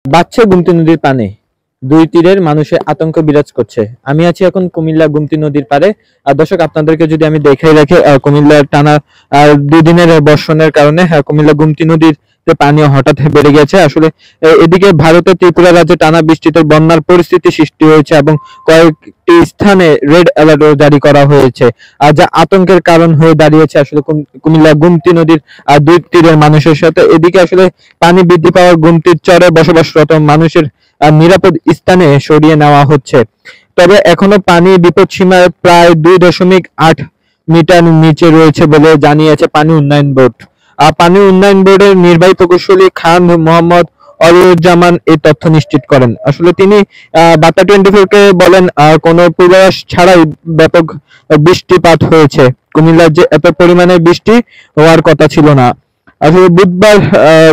বাড়ছে গুমতি নদীর পানি, দুই তীরের মানুষের আতঙ্ক বিরাজ করছে। আমি আছি এখন কুমিল্লা গুমতি নদীর পারে। আর দর্শক, আপনাদেরকে যদি আমি দেখাই রাখি, কুমিল্লার টানা 2 দিনের বর্ষণের কারণে কুমিল্লা গুমতি নদীর পানি হঠাৎ বেড়ে গেছে। আসলে এদিকে ভারতের ত্রিপুরা রাজ্যে টানা বৃষ্টিতে বন্যার পরিস্থিতি সৃষ্টি হয়েছে এবং কয়েকটি স্থানে রেড অ্যালার্টও জারি করা হয়েছে, আর যা আতঙ্কের কারণ হয়ে দাঁড়িয়েছে আসলে কুমিল্লা গুমতি নদীর দুই তীরের মানুষের সাথে। এদিকে আসলে পানি বৃদ্ধি পাওয়ার গুমতির চরে বসবাসরত মানুষের নিরাপদ স্থানে সরিয়ে নেওয়া হচ্ছে। তবে এখনো পানি বিপদসীমার প্রায় 2.8 মিটার নিচে রয়েছে বলে জানিয়েছে পানি উন্নয়ন বোর্ড। পানি উন্নয়ন বোর্ডের নির্বাহী প্রকৌশলী খান মোহাম্মদ অলিউজ্জামান এই তথ্য নিশ্চিত করেন। আসলে তিনি বার্তা 24 কে বলেন, কোনো পূর্বাভাস ছাড়াই ব্যাপক বৃষ্টিপাত হয়েছে। কুমিল্লার যে এত পরিমাণে বৃষ্টি হওয়ার কথা ছিল না। আসলে বুধবার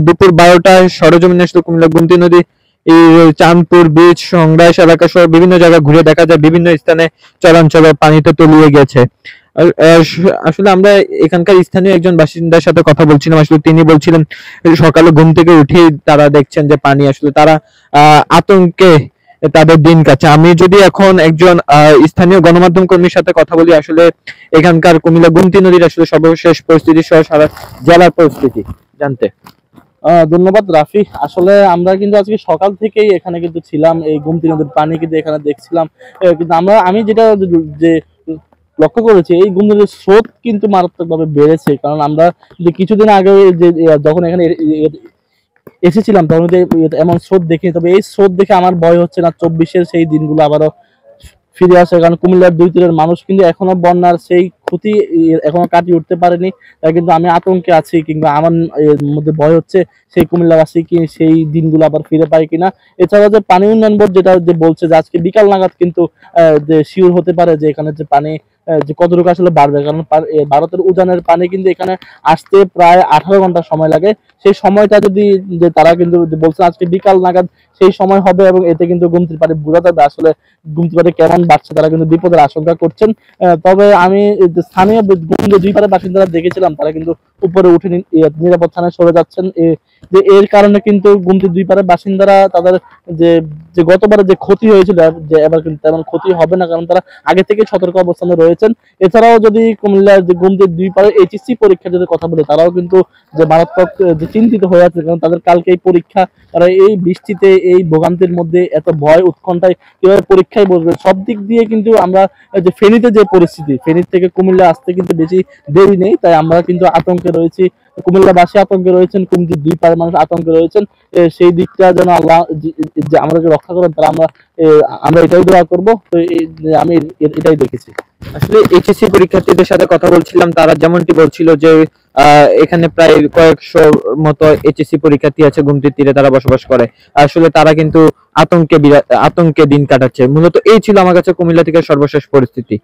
দুপুর 12টায় সরেজমিনে আসলে কুমিল্লা গুমতি নদী এই চাঁদপুর বীচ সংগ্রাস এলাকা সহ বিভিন্ন জায়গা ঘুরে দেখা যায় বিভিন্ন স্থানে চরাঞ্চলে পানিতে তলিয়ে গেছে। আসলে আমরা এখানকার স্থানীয় একজন বাসিন্দার সাথে কথা বলছিলাম। আসলে তিনি বলছিলেন সকালে ঘুম থেকে উঠে তারা দেখছেন যে পানি, আসলে তারা আতঙ্কে তাদের দিন কাটছে। আমি যদি এখন একজন স্থানীয় গণমাধ্যম কর্মীর সাথে কথা বলি, আসলে এখানকার কুমিল্লা গুমতি নদীর আসলে সর্বশেষ পরিস্থিতি সহ সারা জেলার পরিস্থিতি জানতে। ধন্যবাদ রাফি। আসলে আমরা কিন্তু আজকে সকাল থেকেই এখানে কিন্তু ছিলাম, এই গুমতি নদীর পানি কিন্তু এখানে দেখছিলাম। কিন্তু আমি যেটা যে লক্ষ্য করেছি, এই গুমতি নদীর স্রোত কিন্তু মারাত্মকভাবে বেড়েছে। কারণ আমরা যে কিছুদিন আগে যে যখন এখানে এসেছিলাম তখন এমন স্রোত দেখিনি। তবে এই স্রোত দেখে আমার ভয় হচ্ছে না 24-এর সেই দিনগুলো আবারও ফিরে আসে। কারণ কুমিল্লার দুই তীরের মানুষ কিন্তু এখনো বন্যার সেই ক্ষতি এখনো কাটিয়ে উঠতে পারেনি। তাই কিন্তু আমি আতঙ্কে আছি, কিংবা আমার মধ্যে ভয় হচ্ছে সেই কুমিল্লাবাসী কি সেই দিনগুলো আবার ফিরে পায় কিনা। এছাড়া যে পানি উন্নয়ন বোর্ড যেটা যে বলছে যে আজকে বিকাল নাগাদ কিন্তু যে শিওর হতে পারে যে এখানে যে পানি যে কতটুকু আসলে বাড়বে। কারণ ভারতের উজানের পানি কিন্তু এখানে আসতে প্রায় 18 ঘন্টা সময় লাগে। সেই সময়টা যদি যে তারা কিন্তু বলছে আজকে বিকাল নাগাদ সেই সময় হবে, এবং এতে কিন্তু গুমতির পানি বোঝা যাবে আসলে গুমতির পানি কেমন বাড়ছে। তারা কিন্তু বিপদের আশঙ্কা করছেন। তবে আমি স্থানীয় দুই পাড়ের বাসিন্দারা দেখেছিলাম, তারা কিন্তু উপরে উঠে নিরাপদ স্থানে সরে যাচ্ছেন। যে এর কারণে কিন্তু গুমতির দুই পাড়ের বাসিন্দারা তাদের যে যে গতবারে যে ক্ষতি হয়েছিল, যে এবার কিন্তু তেমন ক্ষতি হবে না, কারণ তারা আগে থেকে সতর্ক অবস্থানে রয়েছেন। এছাড়াও যদি কুমিল্লার যে গুমতির দুই পাড়ে এইচএসসি পরীক্ষার যদি কথা বলে, তারাও কিন্তু যে মারাত্মক যে চিন্তিত হয়ে আছে, কারণ তাদের কালকে এই পরীক্ষা। তারা এই বৃষ্টিতে এই ভোগান্তির মধ্যে এত ভয় উৎকণ্ঠায় কিভাবে পরীক্ষায় বসবে। সব দিক দিয়ে কিন্তু আমরা যে ফেনীতে যে পরিস্থিতি, ফেনী থেকে কুমিল্লা আসতে কিন্তু বেশি দেরি নেই, তাই আমরা কিন্তু আতঙ্কে রয়েছি। কুমিল্লাবাসী আতঙ্কে রয়েছেন, কুমিল্লার দুই পাড়ের মানুষ আতঙ্কে রয়েছেন। সেই দিকটা যেন আল্লাহ যে আমাদেরকে রক্ষা করেন, তারা আমরা এটাই দোয়া করবো। তো আমি এটাই দেখেছি। আসলে এইচএসসি পরীক্ষার্থীদের সাথে কথা বলছিলাম, তারা যেমনটি বলছিল যে এখানে প্রায় কয়েকশো মতো এইচএসসি পরীক্ষার্থী আছে গুমতির তীরে, তারা বসবাস করে। আসলে তারা কিন্তু আতঙ্কে দিন কাটাচ্ছে। মূলত এই ছিল আমার কাছে কুমিল্লা থেকে সর্বশেষ পরিস্থিতি।